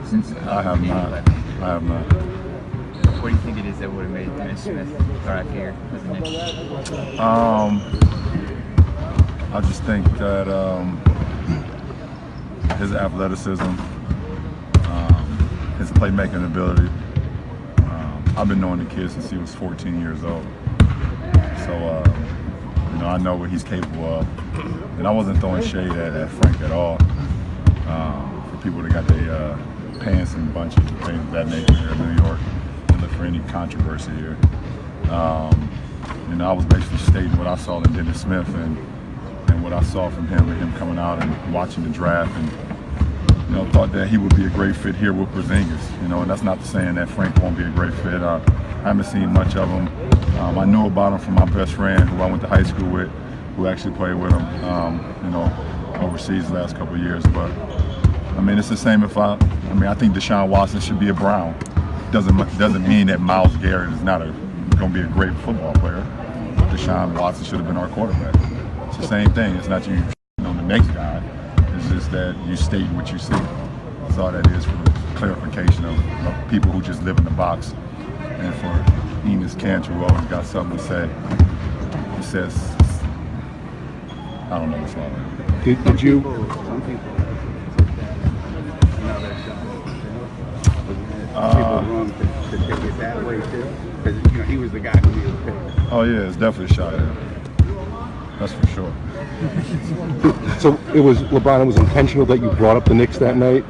since I have not. I have not. What do you think it is that would have made Dennis Smith thrive here as a Knicks? I just think that his athleticism, his playmaking ability. I've been knowing the kid since he was 14 years old. So, I know what he's capable of. And I wasn't throwing shade at Frank at all. For people that got their pants in bunches and things of that nature here in New York, and look for any controversy here. I was basically stating what I saw in Dennis Smith and what I saw from him and him coming out and watching the draft and thought that he would be a great fit here with Porzingis. And that's not saying that Frank won't be a great fit. I haven't seen much of him. I knew about him from my best friend who I went to high school with, who actually played with him, overseas the last couple of years. But it's the same if I think Deshaun Watson should be a Brown. Doesn't mean that Myles Garrett is not going to be a great football player. Deshaun Watson should have been our quarterback. It's the same thing. It's not the next guy. It's just that you state what you see. That's all that is for the clarification of people who just live in the box. And for Enos Cantor, who always got something to say, he says, I don't know what's wrong. Did you? Some people wrong to take it that way too, because he was the guy who he was picked. Oh yeah, it's definitely a shot at him. That's for sure. So LeBron, it was intentional that you brought up the Knicks that night?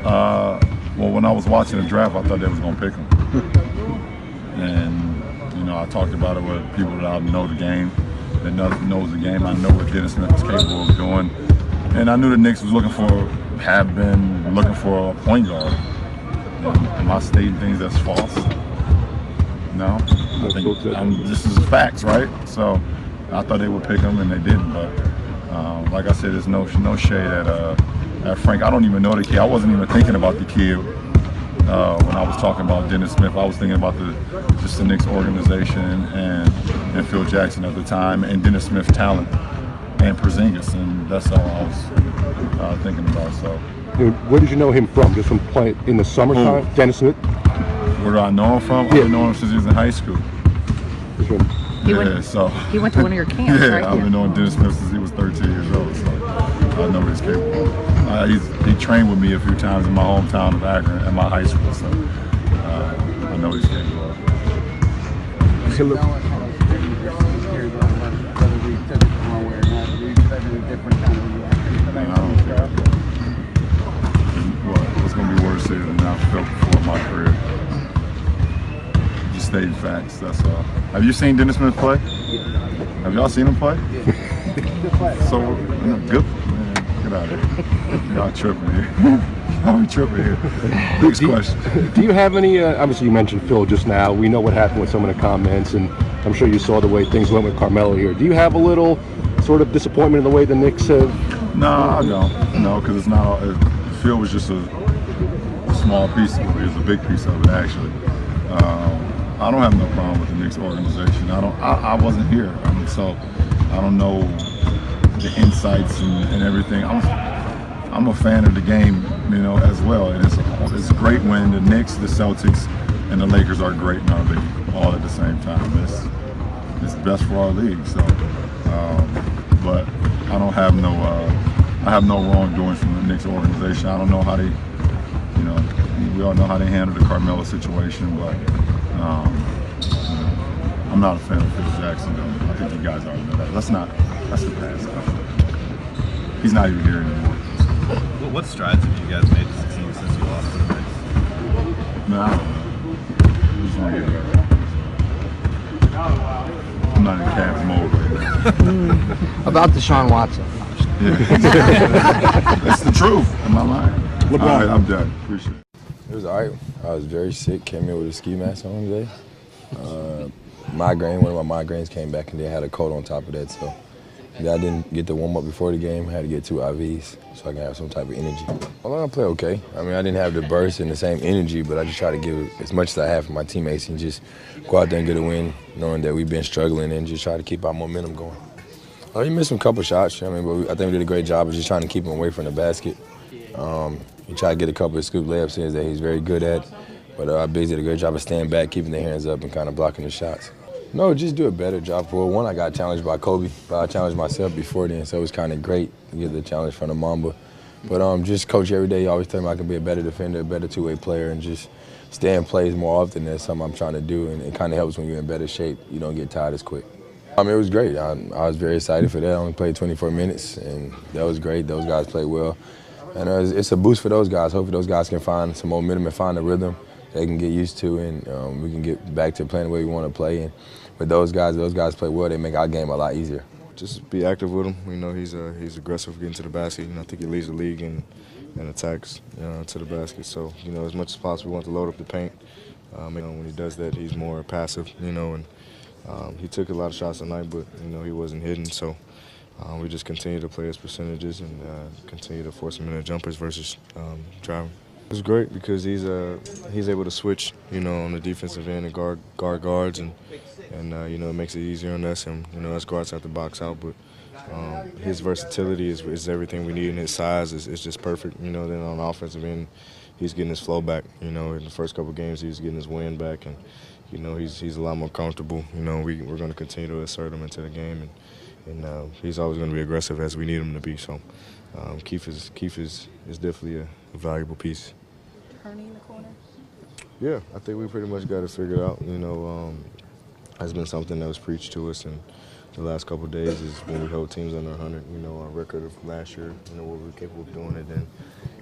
Well, when I was watching the draft, I thought they was going to pick him. And, I talked about it with people that know the game, that knows the game. I know what Dennis Smith is capable of doing. And I knew the Knicks have been looking for a point guard. Am I stating things that's false? No. I think this is facts, right? So I thought they would pick him, and they didn't. But like I said, there's no shade at Frank. I don't even know the kid. I wasn't even thinking about the kid when I was talking about Dennis Smith. I was thinking about just the Knicks organization and Phil Jackson at the time, and Dennis Smith's talent and Porzingis, and that's all I was thinking about. So. Where did you know him from? Just from playing in the summertime? Dennis Smith? Where do I know him from? Yeah. I've known him since he was in high school. He went to one of your camps, yeah, right? I've been knowing Dennis Smith since he was 13 years old, so I know what he's capable of. He trained with me a few times in my hometown of Akron at my high school, so I know he's capable of. What's going to be worse here than I've felt before in my career? Just stating facts, that's all. Have you seen Dennis Smith play? Have y'all seen him play? So, good. Man, get out of here. Y'all tripping here. Y'all tripping here. Next question. Do you have any, obviously you mentioned Phil just now. We know what happened with some of the comments, and I'm sure you saw the way things went with Carmelo here. Do you have a little sort of disappointment in the way the Knicks have? No, I don't. No, because it's not. Phil was just a small piece of it. It was a big piece of it, actually. I don't have no problem with the Knicks organization. I wasn't here, so I don't know the insights and everything. I'm a fan of the game, as well. And it's great when the Knicks, the Celtics, and the Lakers are great in our league all at the same time. It's best for our league. So, but I don't have I have no wrongdoing from the Knicks organization. I don't know how they, we all know how they handled the Carmelo situation, but I'm not a fan of Phil Jackson. I think you guys already know that. That's the past. He's not even here anymore. What strides have you guys made as a team since you lost to the Knicks? No, I don't know. Just want to get better. I'm not in Cavs mode right now. About Deshaun Watson. Yeah. That's the truth. Am I lying? All right, I'm done. Appreciate it. It was all right. I was very sick. Came in with a ski mask on today. Migraine. One of my migraines came back, and they had a coat on top of that. So I didn't get to warm up before the game. I had to get 2 IVs so I can have some type of energy. Well, I play okay. I didn't have the burst and the same energy, but I just try to give as much as I have for my teammates and just go out there and get a win, knowing that we've been struggling, and just try to keep our momentum going. You missed a couple shots. But I think we did a great job of just trying to keep them away from the basket. He tried to get a couple of scoop layups in that he's very good at. But our bigs did a great job of staying back, keeping their hands up, and kind of blocking the shots. No, just do a better job. For one, I got challenged by Kobe, but I challenged myself before then, so it was kind of great to get the challenge from the Mamba. But just coach every day. Always tell me I can be a better defender, a better two-way player, and just stay in plays more often. That's something I'm trying to do, and it kind of helps when you're in better shape. You don't get tired as quick. It was great. I was very excited for that. I only played 24 minutes, and that was great. Those guys played well. And it's a boost for those guys. Hopefully those guys can find some momentum and find a rhythm they can get used to, and we can get back to playing the way we want to play. And with those guys play well. They make our game a lot easier. Just be active with him. You know, he's aggressive getting to the basket. You know, I think he leads the league in attacks to the basket. So, you know, as much as possible, we want to load up the paint. When he does that, he's more passive. You know, and he took a lot of shots tonight, but you know, he wasn't hitting. So we just continue to play his percentages and continue to force him into jumpers versus driving. It was great because he's able to switch, you know, on the defensive end and guard guards, and you know, it makes it easier on us. And you know, us guards have to box out, but his versatility is everything we need, and his size is just perfect. You know, then on the offensive end, he's getting his flow back. You know, in the first couple of games, he was getting his wind back, and you know, he's a lot more comfortable. You know, we're going to continue to assert him into the game, and he's always going to be aggressive as we need him to be. So Keith is definitely a valuable piece. Turning the corner? Yeah, I think we pretty much got it figured out. You know, has been something that was preached to us in the last couple of days is when we hold teams under 100. You know, our record of last year, you know, what we were capable of doing it, and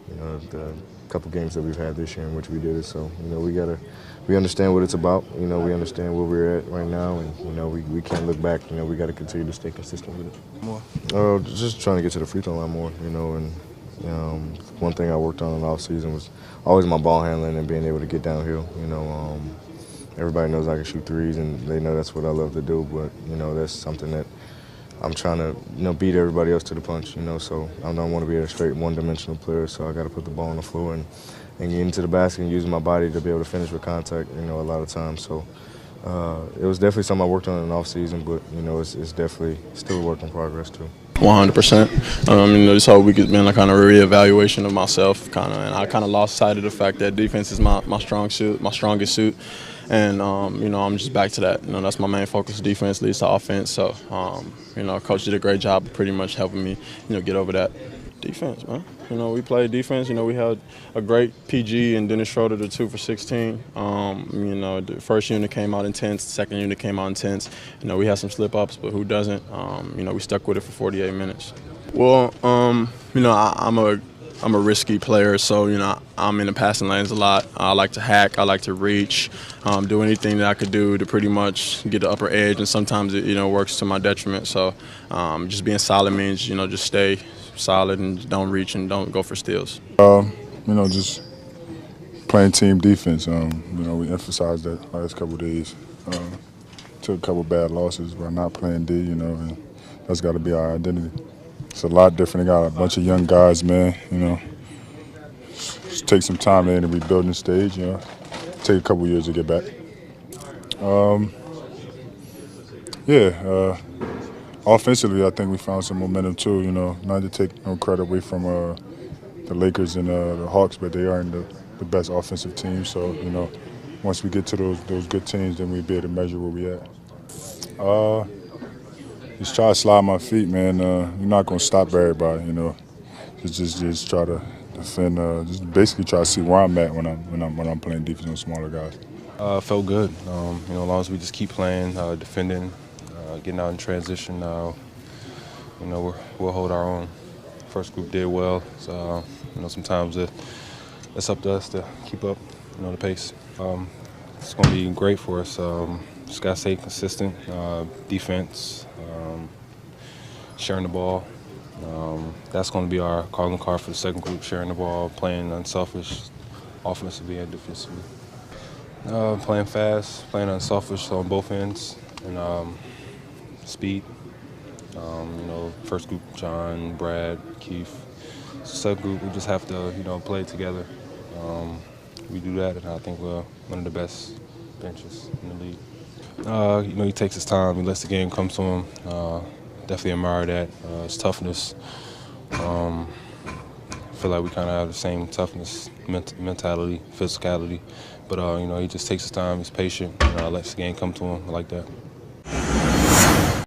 you know, the couple games that we've had this year in which we did it. So, you know, we understand what it's about. You know, we understand where we're at right now, and you know, we can't look back. You know, we got to continue to stay consistent with it. More. Just trying to get to the free throw line more. You know, and one thing I worked on in the off season was always my ball handling and being able to get downhill. You know, everybody knows I can shoot threes, and they know that's what I love to do. But you know, that's something that I'm trying to, you know, beat everybody else to the punch. You know, so I don't want to be a straight one-dimensional player. So I got to put the ball on the floor and get into the basket and use my body to be able to finish with contact. You know, a lot of times. So it was definitely something I worked on in the off season, but you know, it's definitely still a work in progress too. 100%. You know, this whole week has been a kind of a reevaluation of myself, and I kind of lost sight of the fact that defense is my strongest suit. And, you know, I'm just back to that. You know, that's my main focus. Defense leads to offense. So, you know, Coach did a great job of pretty much helping me, you know, get over that. Defense, man. You know, we played defense. You know, we had a great PG and Dennis Schroeder, the 2 for 16. You know, the first unit came out intense. The second unit came out intense. You know, we had some slip-ups, but who doesn't? You know, we stuck with it for 48 minutes. Well, you know, I'm a risky player, so, you know, I'm in the passing lanes a lot. I like to hack. I like to reach, do anything that I could do to pretty much get the upper edge, and sometimes it, you know, works to my detriment. So just being solid means, you know, just stay solid and don't reach and don't go for steals. You know, just playing team defense. You know, we emphasized that last couple of days. Took a couple bad losses by not playing D, you know, and that's got to be our identity. It's a lot different. They got a bunch of young guys, man, you know. Just take some time in the rebuilding stage, you know. Take a couple years to get back. Offensively, I think we found some momentum too, you know. Not to take no credit away from the Lakers and the Hawks, but they aren't the best offensive team. So, you know, once we get to those good teams, then we'll be able to measure where we at. Just try to slide my feet, man. You're not going to stop everybody, you know. Just try to defend. Just basically try to see where I'm at when I'm playing defense on smaller guys. Felt good. You know, as long as we just keep playing, defending, getting out in transition, you know, we'll hold our own. First group did well, so you know, sometimes it's up to us to keep up, you know, the pace. It's going to be great for us. Just got to stay consistent, defense, sharing the ball. That's going to be our calling card for the second group, sharing the ball, playing unselfish, offensively and defensively. Playing fast, playing unselfish on both ends, and speed. You know, first group, John, Brad, Keith. Second group, we just have to, you know, play together. We do that, and I think we're one of the best benches in the league. You know, he takes his time. He lets the game come to him. Definitely admire that. His toughness. feel like we kind of have the same toughness, mentality, physicality. But, you know, he just takes his time, he's patient, lets the game come to him. I like that.